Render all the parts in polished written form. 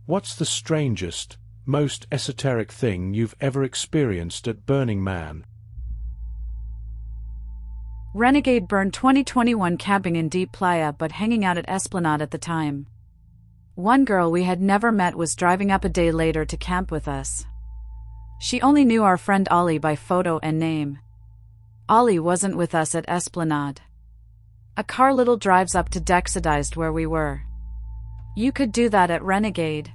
What's the strangest, most esoteric thing you've ever experienced at Burning Man? Renegade Burn 2021 camping in deep playa but hanging out at Esplanade at the time. One girl we had never met was driving up a day later to camp with us. She only knew our friend Ollie by photo and name. Ollie wasn't with us at Esplanade. A car little drives up to Dexodized where we were. You could do that at Renegade.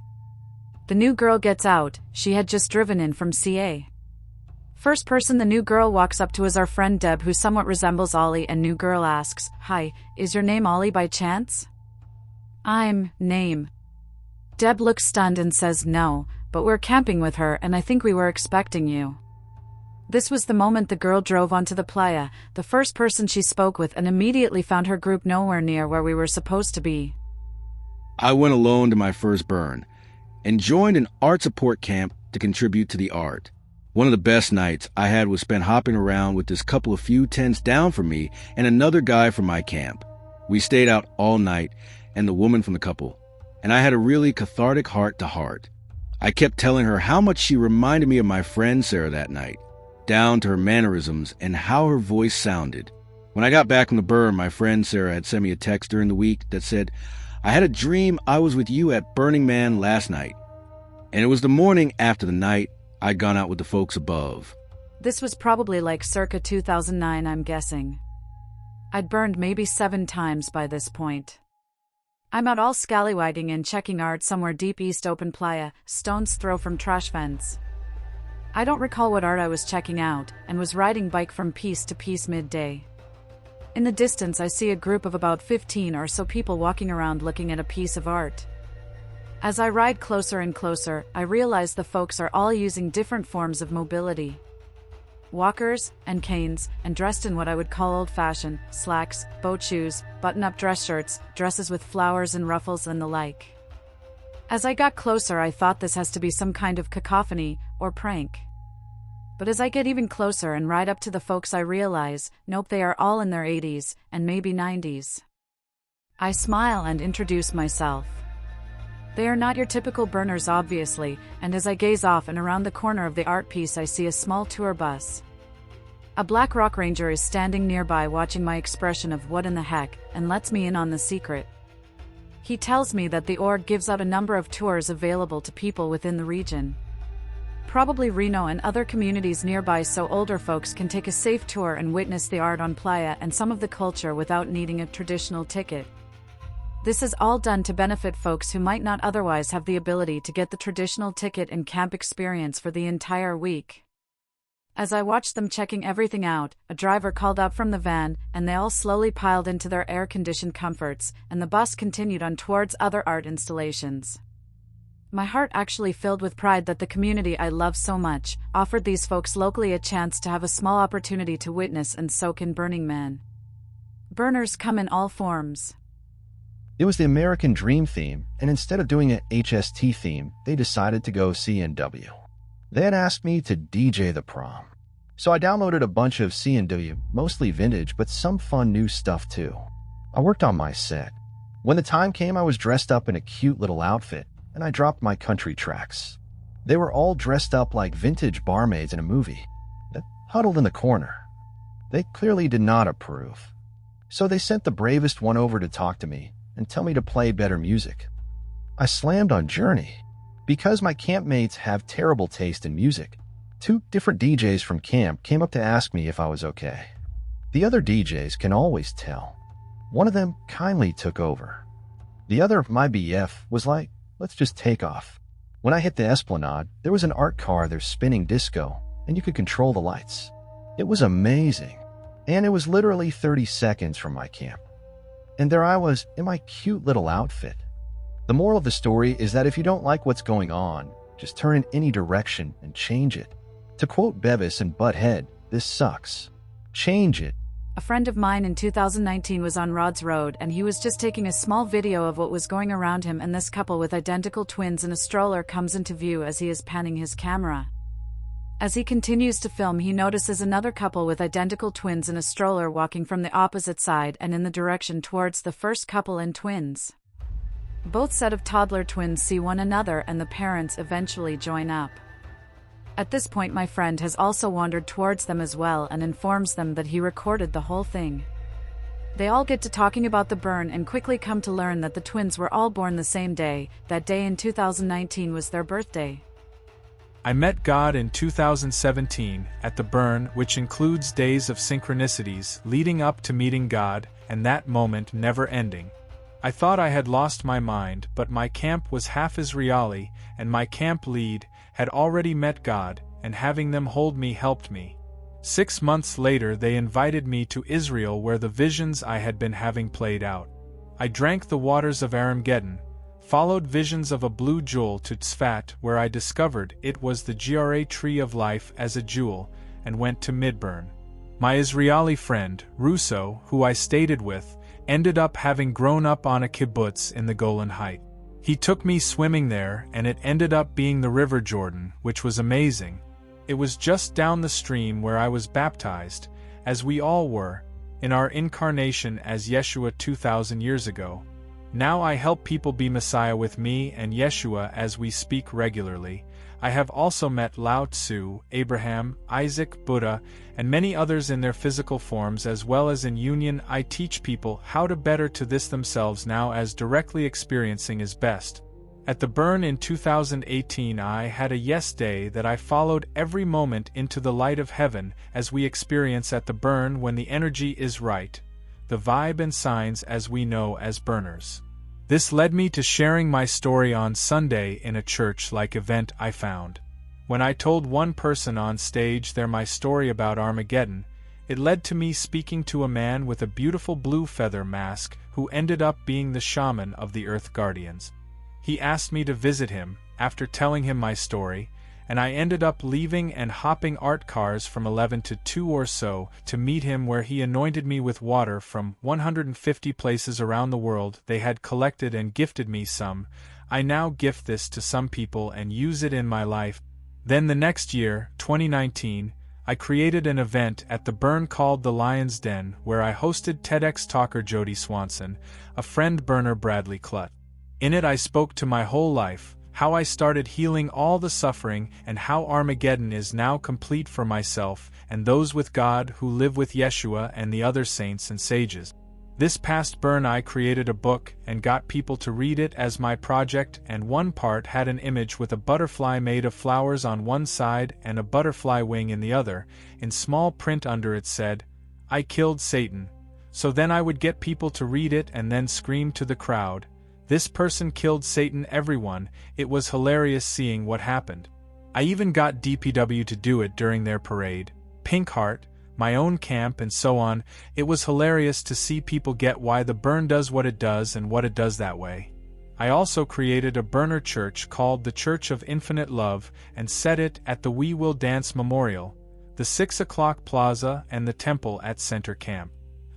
The new girl gets out, she had just driven in from CA. First person the new girl walks up to is our friend Deb, who somewhat resembles Ollie, and new girl asks, "Hi, is your name Ollie by chance?" Name. Deb looks stunned and says no, but we're camping with her and I think we were expecting you. This was the moment the girl drove onto the playa, the first person she spoke with, and immediately found her group nowhere near where we were supposed to be. I went alone to my first burn and joined an art support camp to contribute to the art. One of the best nights I had was spent hopping around with this couple of few tents down from me and another guy from my camp. We stayed out all night, and the woman from the couple, and I had a really cathartic heart-to-heart. I kept telling her how much she reminded me of my friend Sarah that night, down to her mannerisms and how her voice sounded. When I got back from the burn, my friend Sarah had sent me a text during the week that said, "I had a dream I was with you at Burning Man last night." And it was the morning after the night I'd gone out with the folks above. This was probably like circa 2009, I'm guessing. I'd burned maybe 7 times by this point. I'm out all scallywagging and checking art somewhere deep east open playa, stone's throw from trash fence. I don't recall what art I was checking out, and was riding bike from piece to piece midday. In the distance I see a group of about 15 or so people walking around looking at a piece of art. As I ride closer and closer, I realize the folks are all using different forms of mobility. Walkers and canes, and dressed in what I would call old-fashioned, slacks, boat shoes, button-up dress shirts, dresses with flowers and ruffles and the like. As I got closer I thought this has to be some kind of cacophony, or prank. But as I get even closer and ride up to the folks I realize, nope, they are all in their 80s, and maybe 90s. I smile and introduce myself. They are not your typical burners obviously, and as I gaze off and around the corner of the art piece I see a small tour bus. A black rock ranger is standing nearby watching my expression of what in the heck, and lets me in on the secret. He tells me that the org gives out a number of tours available to people within the region. Probably Reno and other communities nearby, so older folks can take a safe tour and witness the art on playa and some of the culture without needing a traditional ticket. This is all done to benefit folks who might not otherwise have the ability to get the traditional ticket and camp experience for the entire week. As I watched them checking everything out, a driver called out from the van, and they all slowly piled into their air-conditioned comforts, and the bus continued on towards other art installations. My heart actually filled with pride that the community I love so much offered these folks locally a chance to have a small opportunity to witness and soak in Burning Man. Burners come in all forms. It was the American Dream theme, and instead of doing an HST theme, they decided to go C&W. They had asked me to DJ the prom. So I downloaded a bunch of C&W, mostly vintage, but some fun new stuff too. I worked on my set. When the time came, I was dressed up in a cute little outfit, and I dropped my country tracks. They were all dressed up like vintage barmaids in a movie, huddled in the corner. They clearly did not approve. So they sent the bravest one over to talk to me and tell me to play better music. I slammed on Journey. Because my campmates have terrible taste in music, 2 different DJs from camp came up to ask me if I was okay. The other DJs can always tell. One of them kindly took over. The other, my BF, was like, "Let's just take off." When I hit the Esplanade, there was an art car there spinning disco, and you could control the lights. It was amazing. And it was literally 30 seconds from my camp. And there I was in my cute little outfit. The moral of the story is that if you don't like what's going on, just turn in any direction and change it. To quote Beavis and Butthead, this sucks. Change it. A friend of mine in 2019 was on Rod's Road, and he was just taking a small video of what was going around him, and this couple with identical twins in a stroller comes into view as he is panning his camera. As he continues to film, he notices another couple with identical twins in a stroller walking from the opposite side and in the direction towards the first couple and twins. Both set of toddler twins see one another and the parents eventually join up. At this point my friend has also wandered towards them as well and informs them that he recorded the whole thing. They all get to talking about the burn and quickly come to learn that the twins were all born the same day. That day in 2019 was their birthday. I met God in 2017 at the burn, which includes days of synchronicities leading up to meeting God, and that moment never ending. I thought I had lost my mind, but my camp was half Israeli, and my camp lead had already met God, and having them hold me helped me. 6 months later they invited me to Israel where the visions I had been having played out. I drank the waters of Armageddon, followed visions of a blue jewel to Tzfat where I discovered it was the Gra tree of life as a jewel, and went to Midburn. My Israeli friend, Russo, who I stayed with, ended up having grown up on a kibbutz in the Golan Heights. He took me swimming there and it ended up being the River Jordan, which was amazing. It was just down the stream where I was baptized, as we all were, in our incarnation as Yeshua 2,000 years ago. Now I help people be Messiah with me and Yeshua as we speak regularly. I have also met Lao Tzu, Abraham, Isaac, Buddha, and many others in their physical forms as well as in union. I teach people how to better to this themselves now as directly experiencing is best. At the burn in 2018 I had a yes day that I followed every moment into the light of heaven as we experience at the burn when the energy is right, the vibe and signs as we know as burners. This led me to sharing my story on Sunday in a church-like event I found. When I told one person on stage there my story about Armageddon, it led to me speaking to a man with a beautiful blue feather mask who ended up being the shaman of the Earth Guardians. He asked me to visit him, after telling him my story, and I ended up leaving and hopping art cars from 11 to 2 or so to meet him where he anointed me with water from 150 places around the world they had collected and gifted me some. I now gift this to some people and use it in my life. Then the next year, 2019, I created an event at the burn called the Lion's Den where I hosted TEDx talker Jody Swanson, a friend burner Bradley Clutt. In it I spoke to my whole life, how I started healing all the suffering and how Armageddon is now complete for myself and those with God who live with Yeshua and the other saints and sages. This past burn I created a book and got people to read it as my project, and one part had an image with a butterfly made of flowers on one side and a butterfly wing in the other. In small print under it said, "I killed Satan." So then I would get people to read it and then scream to the crowd, "This person killed Satan, everyone." It was hilarious seeing what happened. I even got DPW to do it during their parade, Pink Heart, my own camp and so on. It was hilarious to see people get why the burn does what it does and what it does that way. I also created a burner church called the Church of Infinite Love and set it at the We Will Dance Memorial, the 6 o'clock plaza and the temple at Center Camp.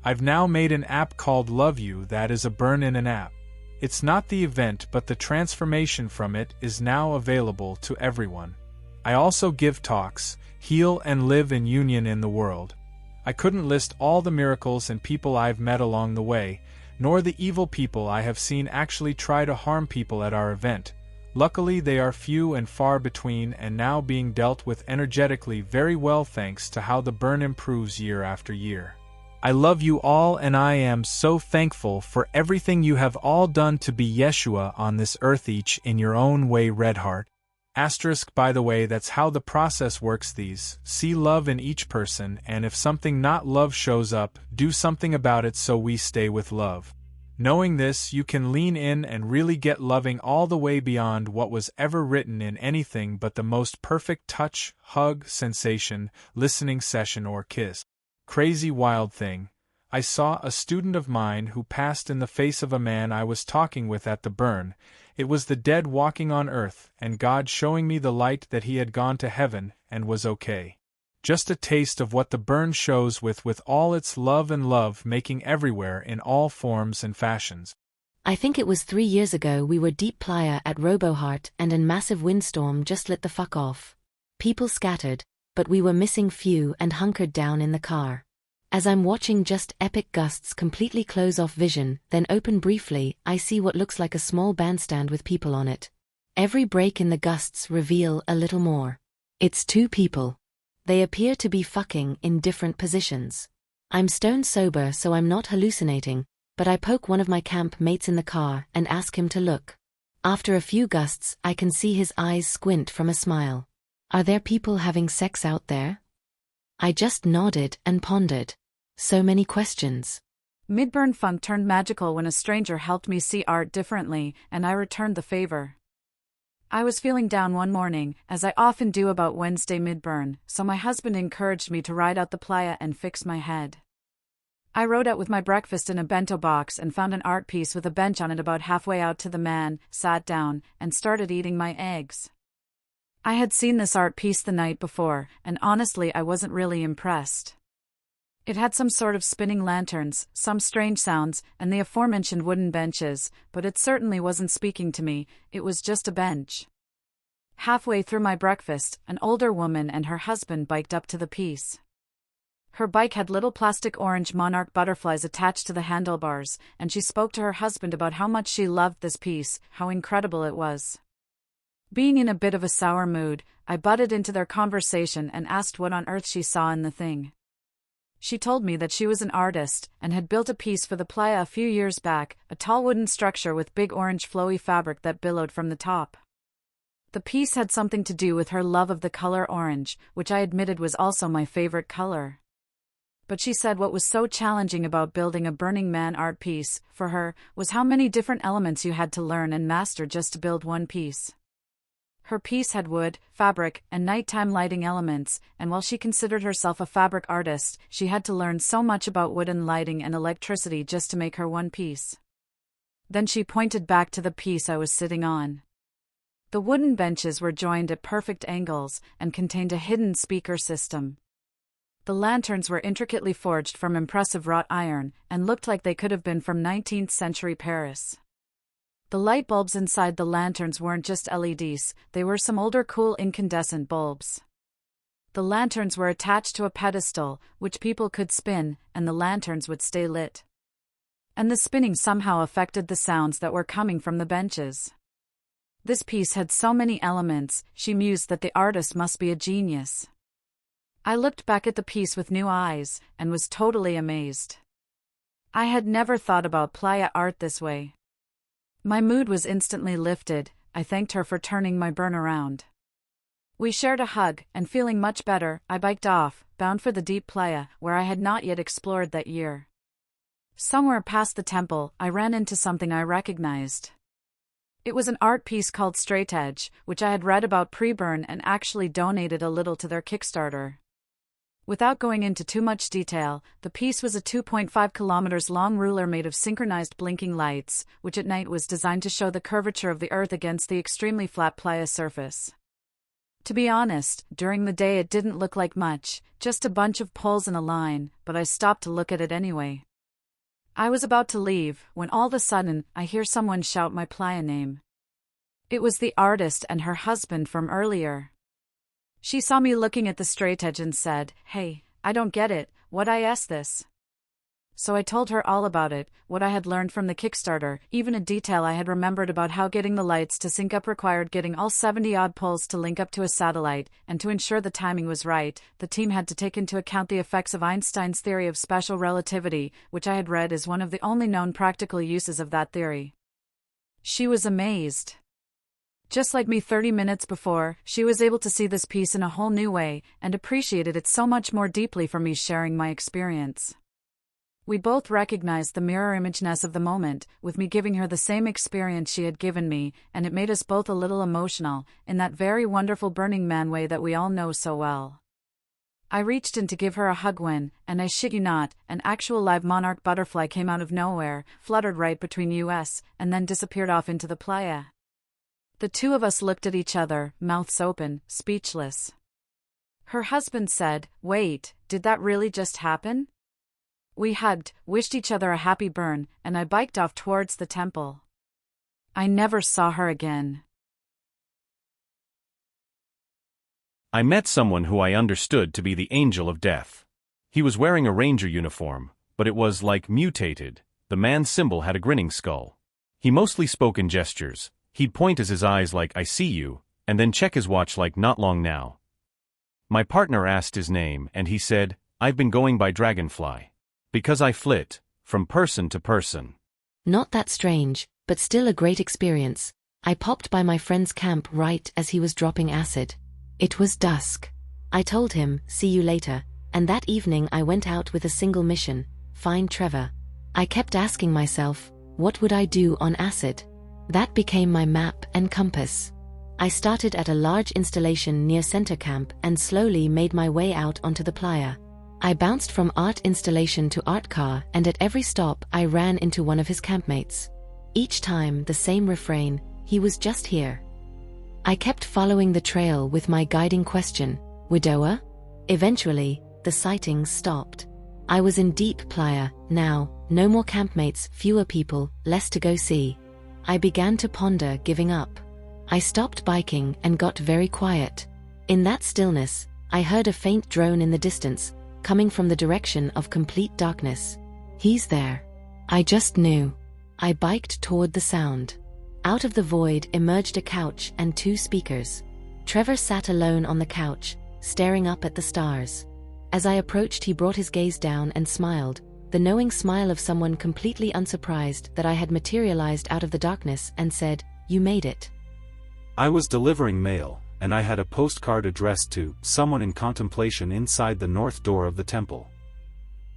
I've now made an app called Love You that is a burn in an app. It's not the event but the transformation from it is now available to everyone. I also give talks, heal and live in union in the world. I couldn't list all the miracles and people I've met along the way, nor the evil people I have seen actually try to harm people at our event. Luckily they are few and far between and now being dealt with energetically very well thanks to how the burn improves year after year. I love you all and I am so thankful for everything you have all done to be Yeshua on this earth, each in your own way. Redheart. Asterisk, by the way, that's how the process works. These see love in each person, and if something not love shows up, do something about it so we stay with love. Knowing this, you can lean in and really get loving all the way beyond what was ever written in anything but the most perfect touch, hug, sensation, listening session or kiss. Crazy wild thing. I saw a student of mine who passed in the face of a man I was talking with at the burn. It was the dead walking on earth, and God showing me the light that he had gone to heaven, and was okay. Just a taste of what the burn shows with all its love and love making everywhere in all forms and fashions. I think it was 3 years ago we were deep playa at Roboheart and a massive windstorm just lit the fuck off. People scattered, but we were missing few and hunkered down in the car. As I'm watching just epic gusts completely close off vision, then open briefly, I see what looks like a small bandstand with people on it. Every break in the gusts reveal a little more. It's two people. They appear to be fucking in different positions. I'm stone sober, so I'm not hallucinating, but I poke one of my camp mates in the car and ask him to look. After a few gusts, I can see his eyes squint from a smile. Are there people having sex out there? I just nodded and pondered. So many questions. Midburn funk turned magical when a stranger helped me see art differently, and I returned the favor. I was feeling down one morning, as I often do about Wednesday midburn, so my husband encouraged me to ride out the playa and fix my head. I rode out with my breakfast in a bento box and found an art piece with a bench on it about halfway out to the man, sat down, and started eating my eggs. I had seen this art piece the night before, and honestly I wasn't really impressed. It had some sort of spinning lanterns, some strange sounds, and the aforementioned wooden benches, but it certainly wasn't speaking to me. It was just a bench. Halfway through my breakfast, an older woman and her husband biked up to the piece. Her bike had little plastic orange monarch butterflies attached to the handlebars, and she spoke to her husband about how much she loved this piece, how incredible it was. Being in a bit of a sour mood, I butted into their conversation and asked what on earth she saw in the thing. She told me that she was an artist, and had built a piece for the playa a few years back, a tall wooden structure with big orange flowy fabric that billowed from the top. The piece had something to do with her love of the color orange, which I admitted was also my favorite color. But she said what was so challenging about building a Burning Man art piece, for her, was how many different elements you had to learn and master just to build one piece. Her piece had wood, fabric, and nighttime lighting elements, and while she considered herself a fabric artist, she had to learn so much about wood and lighting and electricity just to make her one piece. Then she pointed back to the piece I was sitting on. The wooden benches were joined at perfect angles, and contained a hidden speaker system. The lanterns were intricately forged from impressive wrought iron, and looked like they could have been from 19th century Paris. The light bulbs inside the lanterns weren't just LEDs, they were some older cool incandescent bulbs. The lanterns were attached to a pedestal, which people could spin, and the lanterns would stay lit. And the spinning somehow affected the sounds that were coming from the benches. This piece had so many elements, she mused that the artist must be a genius. I looked back at the piece with new eyes, and was totally amazed. I had never thought about playa art this way. My mood was instantly lifted. I thanked her for turning my burn around. We shared a hug, and feeling much better, I biked off, bound for the deep playa, where I had not yet explored that year. Somewhere past the temple, I ran into something I recognized. It was an art piece called Straight Edge, which I had read about pre-burn and actually donated a little to their Kickstarter. Without going into too much detail, the piece was a 2.5 kilometers long ruler made of synchronized blinking lights, which at night was designed to show the curvature of the earth against the extremely flat playa surface. To be honest, during the day it didn't look like much, just a bunch of poles in a line, but I stopped to look at it anyway. I was about to leave, when all of a sudden, I hear someone shout my playa name. It was the artist and her husband from earlier. She saw me looking at the straight edge and said, "Hey, I don't get it, what I asked this?" So I told her all about it, what I had learned from the Kickstarter, even a detail I had remembered about how getting the lights to sync up required getting all 70-odd poles to link up to a satellite, and to ensure the timing was right, the team had to take into account the effects of Einstein's theory of special relativity, which I had read is one of the only known practical uses of that theory. She was amazed. Just like me 30 minutes before, she was able to see this piece in a whole new way, and appreciated it so much more deeply for me sharing my experience. We both recognized the mirror imageness of the moment, with me giving her the same experience she had given me, and it made us both a little emotional, in that very wonderful Burning Man way that we all know so well. I reached in to give her a hug when, and I shit you not, an actual live monarch butterfly came out of nowhere, fluttered right between us, and then disappeared off into the playa. The two of us looked at each other, mouths open, speechless. Her husband said, "Wait, did that really just happen?" We hugged, wished each other a happy burn, and I biked off towards the temple. I never saw her again. I met someone who I understood to be the angel of death. He was wearing a ranger uniform, but it was like mutated. The man's symbol had a grinning skull. He mostly spoke in gestures. He'd point his eyes like, "I see you," and then check his watch like, "Not long now." My partner asked his name, and he said, "I've been going by Dragonfly. Because I flit, from person to person." Not that strange, but still a great experience. I popped by my friend's camp right as he was dropping acid. It was dusk. I told him, "See you later," and that evening I went out with a single mission: find Trevor. I kept asking myself, what would I do on acid? That became my map and compass. I started at a large installation near Center Camp and slowly made my way out onto the playa. I bounced from art installation to art car, and at every stop I ran into one of his campmates. Each time the same refrain: he was just here. I kept following the trail with my guiding question: widower? Eventually, the sightings stopped. I was in deep playa now, no more campmates, fewer people, less to go see. I began to ponder giving up. I stopped biking and got very quiet. In that stillness, I heard a faint drone in the distance, coming from the direction of complete darkness. He's there. I just knew. I biked toward the sound. Out of the void emerged a couch and two speakers. Trevor sat alone on the couch, staring up at the stars. As I approached, he brought his gaze down and smiled, the knowing smile of someone completely unsurprised that I had materialized out of the darkness, and said, "You made it." I was delivering mail, and I had a postcard addressed to someone in contemplation inside the north door of the temple.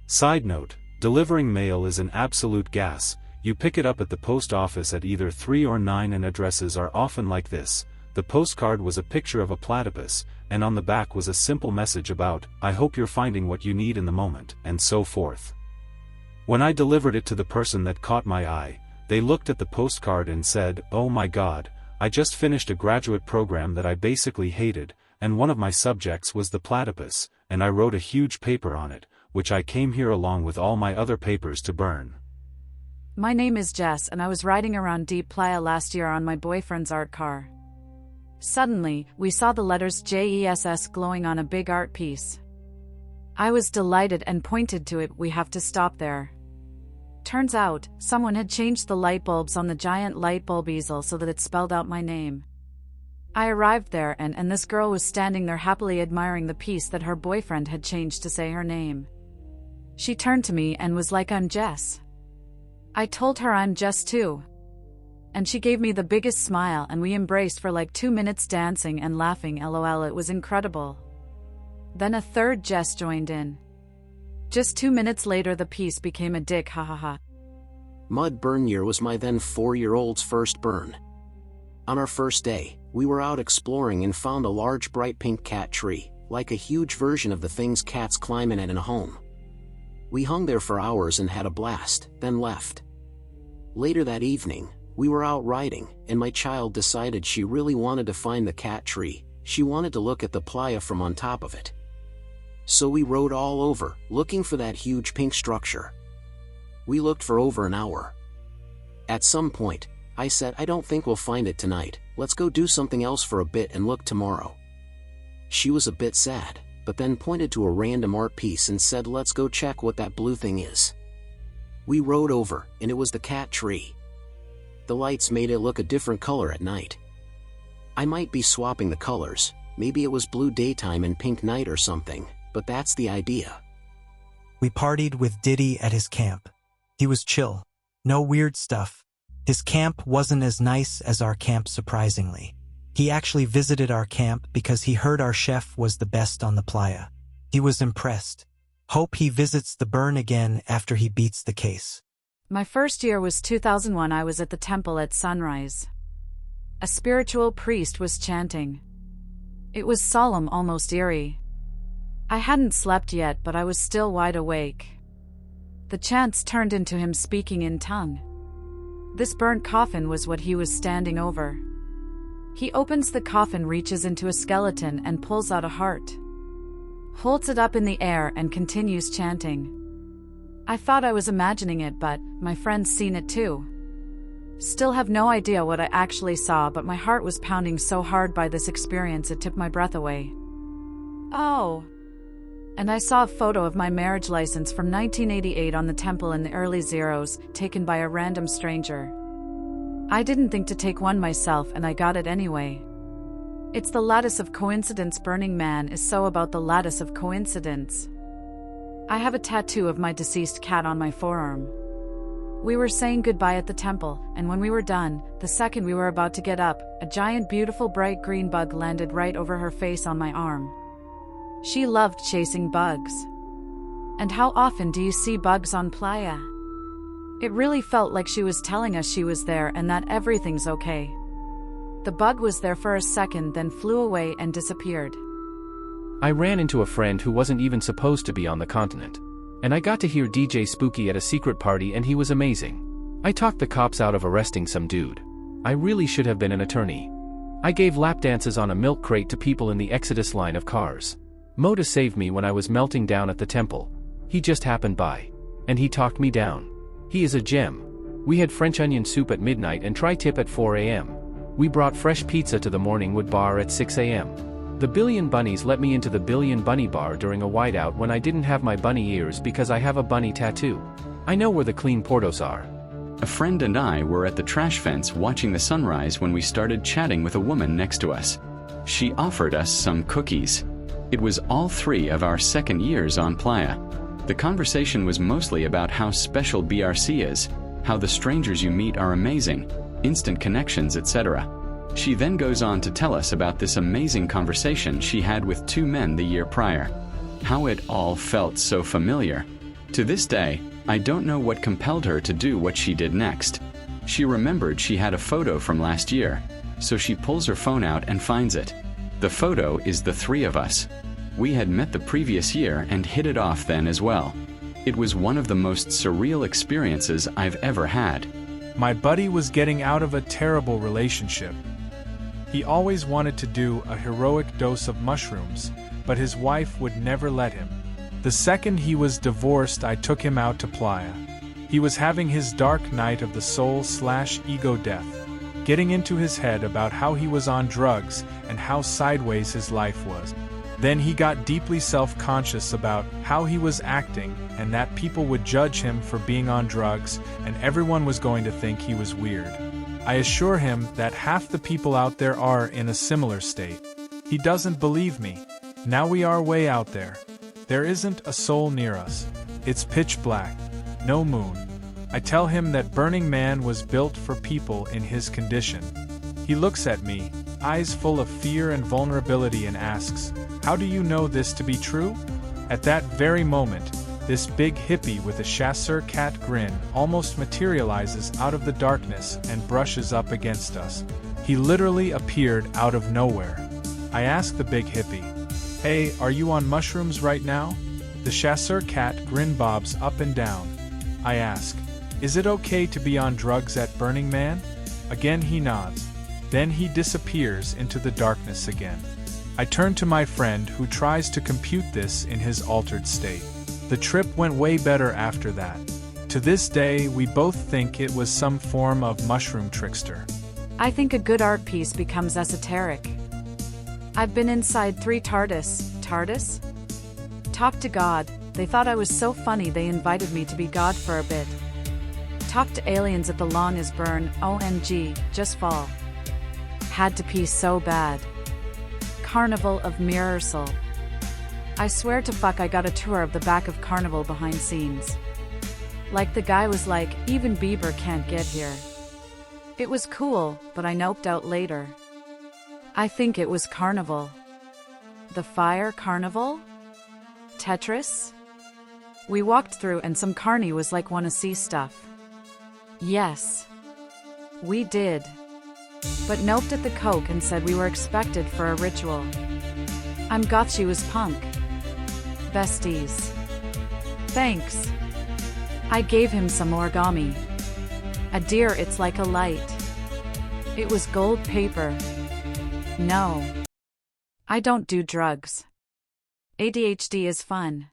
Side note, delivering mail is an absolute gas. You pick it up at the post office at either 3 or 9, and addresses are often like this. The postcard was a picture of a platypus, and on the back was a simple message about, "I hope you're finding what you need in the moment," and so forth. When I delivered it to the person that caught my eye, they looked at the postcard and said, "Oh my God, I just finished a graduate program that I basically hated, and one of my subjects was the platypus, and I wrote a huge paper on it, which I came here along with all my other papers to burn." My name is Jess, and I was riding around Deep Playa last year on my boyfriend's art car. Suddenly, we saw the letters JESS glowing on a big art piece. I was delighted and pointed to it. "We have to stop there." Turns out, someone had changed the light bulbs on the giant light bulb easel so that it spelled out my name. I arrived there and this girl was standing there happily admiring the piece that her boyfriend had changed to say her name. She turned to me and was like, "I'm Jess." I told her I'm Jess too. And she gave me the biggest smile, and we embraced for like 2 minutes dancing and laughing. LOL, it was incredible. Then a third Jess joined in. Just 2 minutes later the piece became a dick, hahaha. Mud burn year was my then 4-year-old's first burn. On our first day, we were out exploring and found a large bright pink cat tree, like a huge version of the things cats climb in a home. We hung there for hours and had a blast, then left. Later that evening, we were out riding, and my child decided she really wanted to find the cat tree. She wanted to look at the playa from on top of it. So we rode all over, looking for that huge pink structure. We looked for over an hour. At some point, I said, "I don't think we'll find it tonight, let's go do something else for a bit and look tomorrow." She was a bit sad, but then pointed to a random art piece and said, "Let's go check what that blue thing is." We rode over, and it was the cat tree. The lights made it look a different color at night. I might be swapping the colors, maybe it was blue daytime and pink night or something, but that's the idea. We partied with Diddy at his camp. He was chill. No weird stuff. His camp wasn't as nice as our camp, surprisingly. He actually visited our camp because he heard our chef was the best on the playa. He was impressed. Hope he visits the burn again after he beats the case. My first year was 2001. I was at the temple at sunrise. A spiritual priest was chanting. It was solemn, almost eerie. I hadn't slept yet, but I was still wide awake. The chants turned into him speaking in tongue. This burnt coffin was what he was standing over. He opens the coffin, reaches into a skeleton and pulls out a heart. Holds it up in the air and continues chanting. I thought I was imagining it, but my friend's seen it too. Still have no idea what I actually saw, but my heart was pounding so hard by this experience it took my breath away. Oh. And I saw a photo of my marriage license from 1988 on the temple in the early zeros, taken by a random stranger. I didn't think to take one myself and I got it anyway. It's the lattice of coincidence. Burning Man is so about the lattice of coincidence. I have a tattoo of my deceased cat on my forearm. We were saying goodbye at the temple, and when we were done, the second we were about to get up, a giant beautiful bright green bug landed right over her face on my arm. She loved chasing bugs. And how often do you see bugs on playa? It really felt like she was telling us she was there and that everything's okay. The bug was there for a second, then flew away and disappeared. I ran into a friend who wasn't even supposed to be on the continent. And I got to hear DJ Spooky at a secret party and he was amazing. I talked the cops out of arresting some dude. I really should have been an attorney. I gave lap dances on a milk crate to people in the Exodus line of cars. Moda saved me when I was melting down at the temple. He just happened by. And he talked me down. He is a gem. We had French onion soup at midnight and tri-tip at 4 a.m. We brought fresh pizza to the Morningwood bar at 6 a.m. The Billion Bunnies let me into the Billion Bunny bar during a whiteout when I didn't have my bunny ears because I have a bunny tattoo. I know where the clean portos are. A friend and I were at the trash fence watching the sunrise when we started chatting with a woman next to us. She offered us some cookies. It was all 3 of our second years on playa. The conversation was mostly about how special BRC is, how the strangers you meet are amazing, instant connections, etc. She then goes on to tell us about this amazing conversation she had with 2 men the year prior. How it all felt so familiar. To this day, I don't know what compelled her to do what she did next. She remembered she had a photo from last year, so she pulls her phone out and finds it. The photo is the 3 of us. We had met the previous year and hit it off then as well. It was one of the most surreal experiences I've ever had. My buddy was getting out of a terrible relationship. He always wanted to do a heroic dose of mushrooms, but his wife would never let him. The second he was divorced, I took him out to playa. He was having his dark night of the soul/ego death, getting into his head about how he was on drugs and how sideways his life was. Then he got deeply self-conscious about how he was acting and that people would judge him for being on drugs and everyone was going to think he was weird. I assure him that half the people out there are in a similar state. He doesn't believe me. Now we are way out there. There isn't a soul near us. It's pitch black. No moon. I tell him that Burning Man was built for people in his condition. He looks at me, eyes full of fear and vulnerability, and asks, "How do you know this to be true?" At that very moment, this big hippie with a chasseur cat grin almost materializes out of the darkness and brushes up against us. He literally appeared out of nowhere. I ask the big hippie, "Hey, are you on mushrooms right now?" The chasseur cat grin bobs up and down. I ask, "Is it okay to be on drugs at Burning Man?" Again he nods. Then he disappears into the darkness again. I turn to my friend who tries to compute this in his altered state. The trip went way better after that. To this day, we both think it was some form of mushroom trickster. I think a good art piece becomes esoteric. I've been inside 3 TARDIS? Talked to God. They thought I was so funny they invited me to be God for a bit. Talked to aliens at the Long as Burn, OMG, just fall. Had to pee so bad. Carnival of Mirrorsal. I swear to fuck I got a tour of the back of Carnival behind scenes. Like the guy was like, even Bieber can't get here. It was cool, but I noped out later. I think it was Carnival. The Fire Carnival? Tetris? We walked through and some carny was like, wanna see stuff? Yes. We did. But noped at the coke and said we were expected for a ritual. I'm goth, she was punk. Besties. Thanks. I gave him some origami. A deer, it's like a light. It was gold paper. No. I don't do drugs. ADHD is fun.